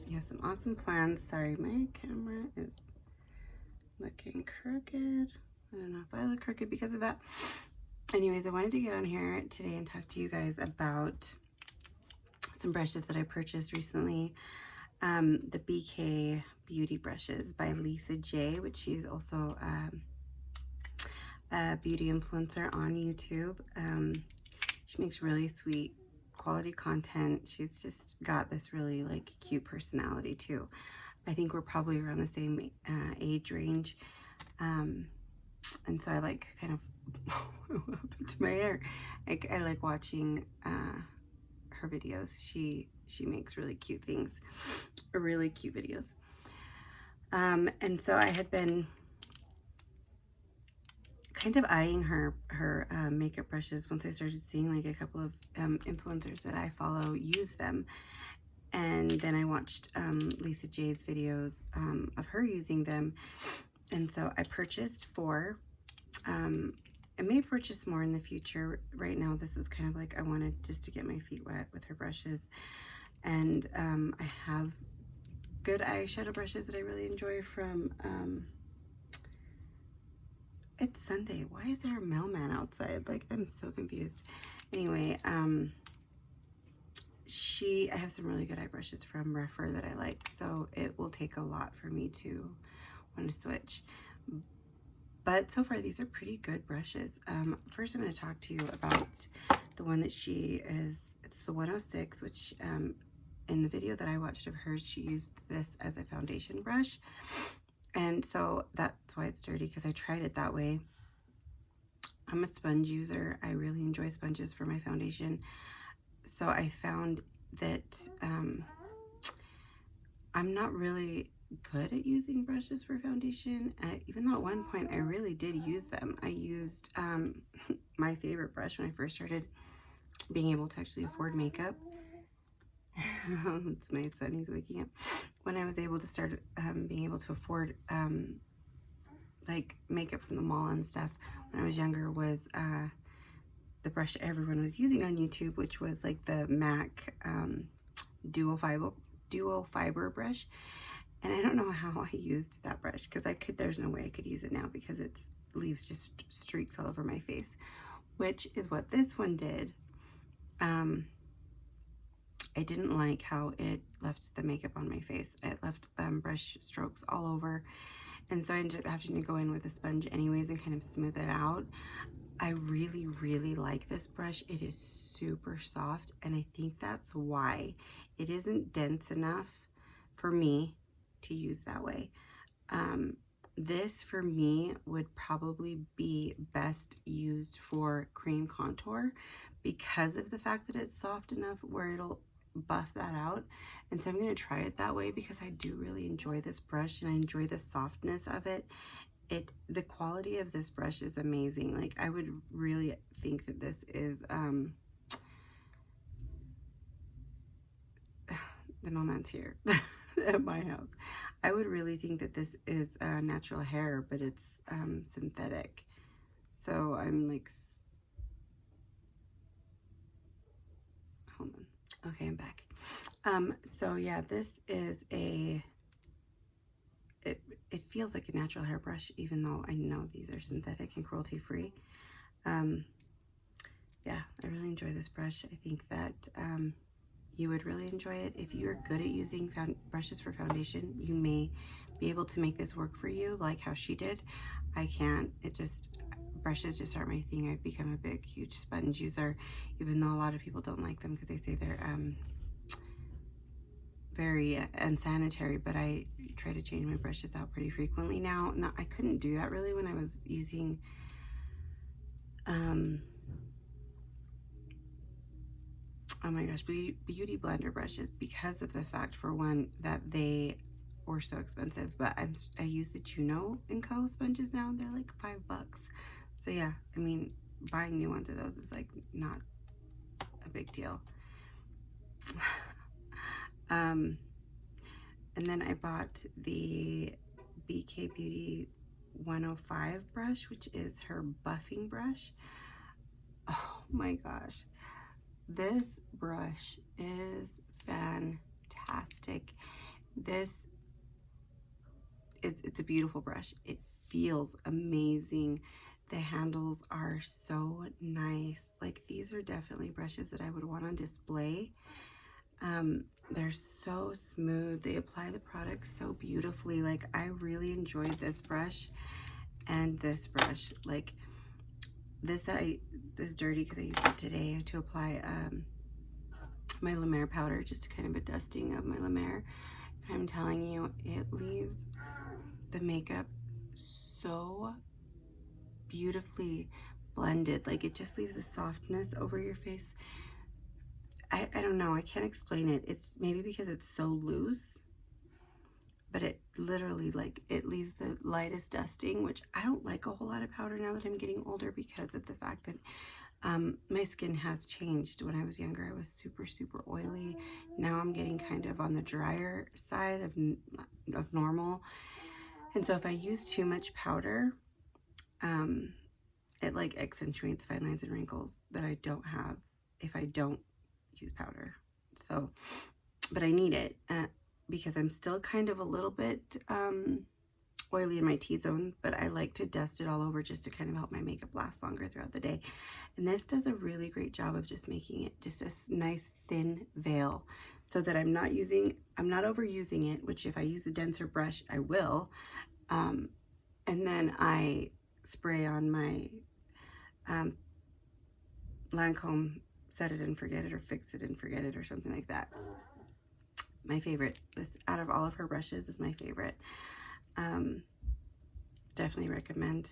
He has some awesome plans. Sorry, my camera is looking crooked. I don't know if I look crooked because of that. Anyways, I wanted to get on here today and talk to you guys about some brushes that I purchased recently. The BK Beauty brushes by Lisa J, which she's also a beauty influencer on YouTube. She makes really sweet quality content. She's just got this really like cute personality too. I think we're probably around the same age range. And so I like kind of what happened to my hair. I like watching her videos. She makes really cute things, really cute videos. And so I had been kind of eyeing her makeup brushes once I started seeing like a couple of influencers that I follow use them. And then I watched Lisa J's videos of her using them. And so I purchased 4. I may purchase more in the future. Right now, this is kind of like I wanted just to get my feet wet with her brushes. And I have good eyeshadow brushes that I really enjoy from, it's Sunday. Why is there a mailman outside? Like, I'm so confused. Anyway, I have some really good eye brushes from Refer that I like. So it will take a lot for me to want to switch. But so far, these are pretty good brushes. First, I'm going to talk to you about the one that it's the 106, which in the video that I watched of hers, she used this as a foundation brush. And so that's why it's dirty, because I tried it that way. I'm a sponge user. I really enjoy sponges for my foundation. So I found that I'm not really good at using brushes for foundation, even though at one point I really did use them. I used my favorite brush when I first started being able to actually afford makeup. It's my son, he's waking up. When I was able to start being able to afford like makeup from the mall and stuff when I was younger, was the brush everyone was using on YouTube, which was like the MAC dual fiber brush. And I don't know how I used that brush, because there's no way I could use it now, because it leaves just streaks all over my face, which is what this one did. I didn't like how it left the makeup on my face. It left brush strokes all over. And so I ended up having to go in with a sponge anyways and kind of smooth it out. I really, really like this brush. It is super soft, and I think that's why it isn't dense enough for me to use that way. This for me would probably be best used for cream contour, because of the fact that it's soft enough where it'll buff that out. And so I'm going to try it that way, because I do really enjoy this brush and I enjoy the softness of it. The quality of this brush is amazing. Like, I would really think that this is the mailman's here at my house. I would really think that this is natural hair, but it's synthetic. So I'm like, hold on. Okay, I'm back. So yeah, this is it feels like a natural hairbrush, even though I know these are synthetic and cruelty free. Yeah, I really enjoy this brush. I think that you would really enjoy it. If you're good at using brushes for foundation, you may be able to make this work for you, like how she did. I can't. Brushes just aren't my thing. I've become a big, huge sponge user, even though a lot of people don't like them because they say they're very unsanitary, but I try to change my brushes out pretty frequently now. I couldn't do that really when I was using oh my gosh, beauty blender brushes, because of the fact, for one, that they were so expensive. But I use the Juno & Co sponges now, and they're like $5. So yeah, I mean, buying new ones of those is like not a big deal. And then I bought the BK Beauty 105 brush, which is her buffing brush. Oh my gosh, this brush is fantastic. This it's a beautiful brush. It feels amazing. The handles are so nice. Like, these are definitely brushes that I would want on display. They're so smooth. They apply the product so beautifully. Like, I really enjoyed this brush and this brush. Like, this is dirty because I used it today to apply my La Mer powder, just kind of a dusting of my La Mer. I'm telling you, it leaves the makeup so beautifully blended. Like, it just leaves a softness over your face. I don't know, I can't explain it. It's maybe because it's so loose, but it literally, like, it leaves the lightest dusting, which I don't like a whole lot of powder now that I'm getting older, because of the fact that my skin has changed. When I was younger, I was super, super oily. Now I'm getting kind of on the drier side of normal. And so if I use too much powder, it like accentuates fine lines and wrinkles that I don't have if I don't use powder. So, but I need it because I'm still kind of a little bit oily in my T-zone, but I like to dust it all over just to kind of help my makeup last longer throughout the day. And this does a really great job of just making it just a nice thin veil, so that I'm not overusing it, which if I use a denser brush, I will. And then I spray on my Lancome Set It and Forget It, or Fix It and Forget It, or something like that. My favorite. This, out of all of her brushes, is my favorite. Definitely recommend,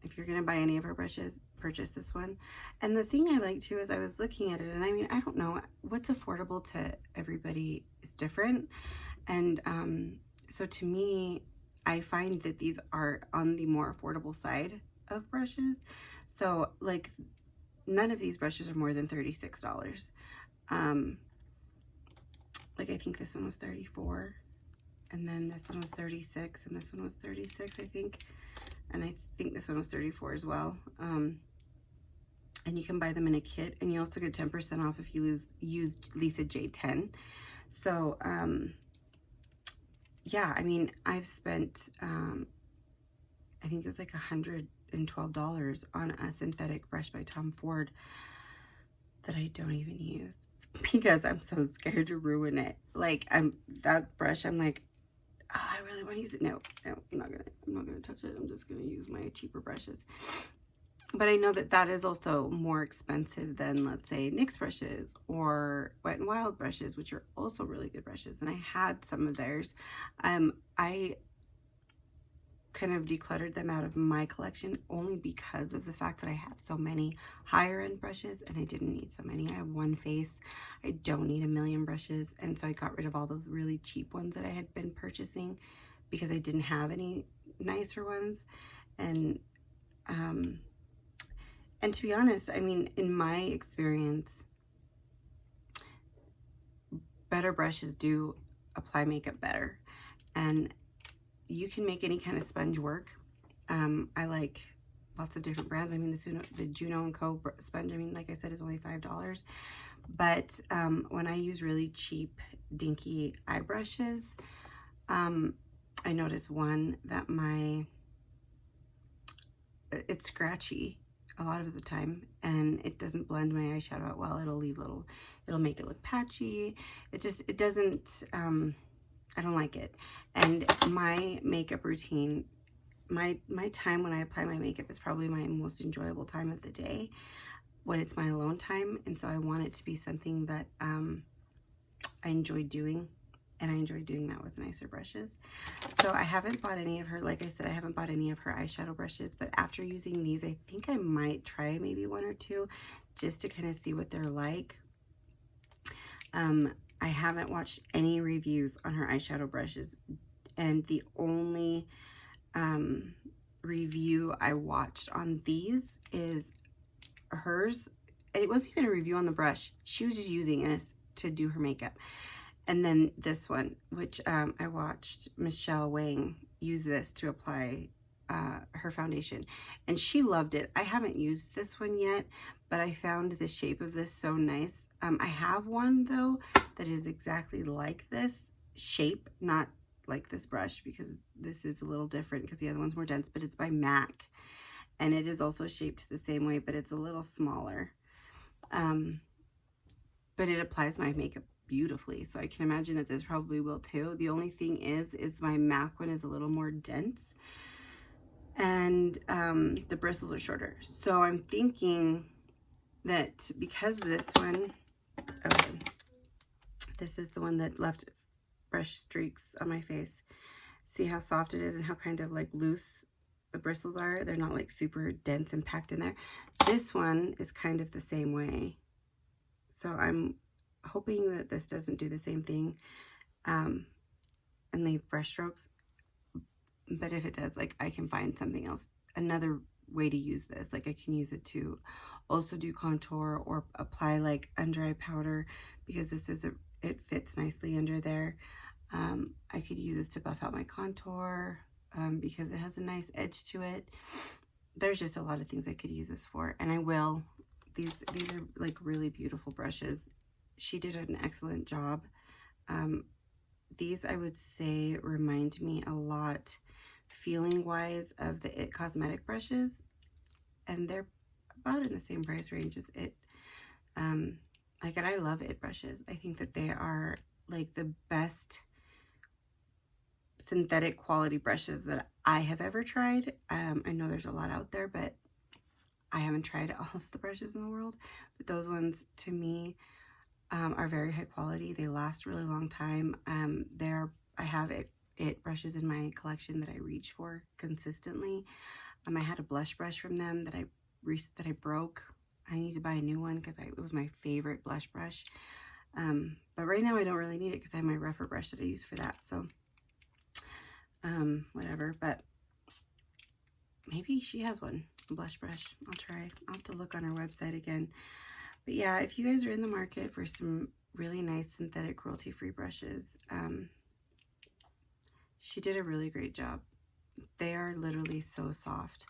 if you're gonna buy any of her brushes, purchase this one. And the thing I like too is, I was looking at it, and I mean, I don't know, what's affordable to everybody is different. And so to me, I find that these are on the more affordable side of brushes. So like, none of these brushes are more than $36. Like, I think this one was $34, and then this one was $36, and this one was $36, I think. And I think this one was $34 as well. And you can buy them in a kit, and you also get 10% off if you use Lisa J10. So, yeah, I mean, I've spent, I think it was like $112 on a synthetic brush by Tom Ford that I don't even use because I'm so scared to ruin it. Like, that brush, I'm like, oh, I really want to use it. No, I'm not gonna touch it. I'm just gonna use my cheaper brushes. But I know that that is also more expensive than, let's say, NYX brushes or Wet n Wild brushes, which are also really good brushes. And I had some of theirs. I kind of decluttered them out of my collection only because of the fact that I have so many higher end brushes, and I didn't need so many. I have one face. I don't need a million brushes. And so I got rid of all those really cheap ones that I had been purchasing because I didn't have any nicer ones. And to be honest, I mean, in my experience, better brushes do apply makeup better. And you can make any kind of sponge work. I like lots of different brands. I mean, the Juno & Co. sponge, I mean, like I said, is only $5. But when I use really cheap, dinky eye brushes, I noticed one that it's scratchy a lot of the time, and it doesn't blend my eyeshadow out well. It'll make it look patchy. It doesn't, I don't like it. And my makeup routine, my time when I apply my makeup is probably my most enjoyable time of the day, when it's my alone time. And so I want it to be something that I enjoy doing, and I enjoy doing that with nicer brushes. So I haven't bought any of her, like I said, I haven't bought any of her eyeshadow brushes, but after using these, I think I might try maybe one or two just to kind of see what they're like. I haven't watched any reviews on her eyeshadow brushes, and the only review I watched on these is hers. It wasn't even a review on the brush. She was just using this to do her makeup. And then this one, which I watched Michelle Wang use this to apply her foundation, and she loved it. I haven't used this one yet, but I found the shape of this so nice. I have one though that is exactly like this, shape, not like this brush, because this is a little different because the other one's more dense, but it's by MAC. And it is also shaped the same way, but it's a little smaller. But it applies my makeup beautifully, so I can imagine that this probably will too. The only thing is my MAC one is a little more dense, and the bristles are shorter. So I'm thinking that because this one, okay, this is the one that left brush streaks on my face. See how soft it is and how kind of like loose the bristles are? They're not like super dense and packed in there. This one is kind of the same way. So I'm hoping that this doesn't do the same thing and leave brush strokes. But if it does, like, I can find something else, another way to use this. Like, I can use it to also do contour or apply like under eye powder, because this is it fits nicely under there. I could use this to buff out my contour because it has a nice edge to it. There's just a lot of things I could use this for, and I will. These are like really beautiful brushes. She did an excellent job. These, I would say, remind me a lot feeling wise of the IT Cosmetic brushes, and they're about in the same price range as IT. Like, and I love IT brushes. I think that they are like the best synthetic quality brushes that I have ever tried. I know there's a lot out there, but I haven't tried all of the brushes in the world, but those ones to me are very high quality. They last a really long time. I have IT brushes in my collection that I reach for consistently. I had a blush brush from them that I broke. I need to buy a new one because it was my favorite blush brush. But right now I don't really need it because I have my rougher brush that I use for that. So whatever. But maybe she has one, a blush brush. I'll try. I'll have to look on her website again. But yeah, if you guys are in the market for some really nice synthetic cruelty-free brushes, she did a really great job. They are literally so soft.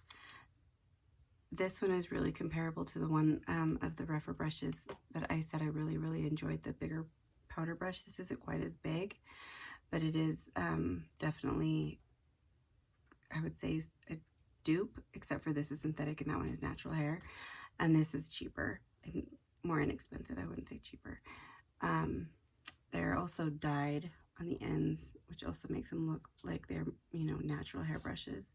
This one is really comparable to the one of the rougher brushes that I said I really, really enjoyed, the bigger powder brush. This isn't quite as big, but it is definitely, I would say, a dupe, except for this is synthetic and that one is natural hair. And this is cheaper and more inexpensive. I wouldn't say cheaper. They're also dyed on the ends, which also makes them look like they're, you know, natural hair brushes.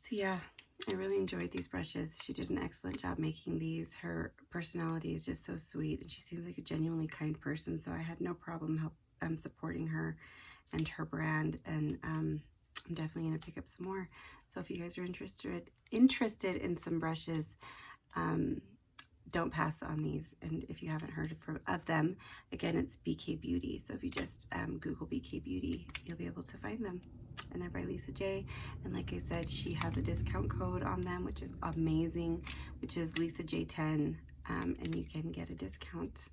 So yeah, I really enjoyed these brushes. She did an excellent job making these. Her personality is just so sweet, and she seems like a genuinely kind person, so I had no problem supporting her and her brand, and I'm definitely going to pick up some more. So if you guys are interested in some brushes, don't pass on these. And if you haven't heard of them, again, it's BK Beauty. So if you just Google BK Beauty, you'll be able to find them. And they're by Lisa J. And like I said, she has a discount code on them, which is amazing, which is Lisa J10. And you can get a discount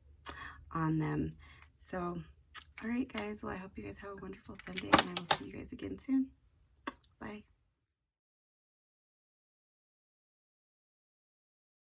on them. So, all right, guys. Well, I hope you guys have a wonderful Sunday, and I will see you guys again soon. Bye.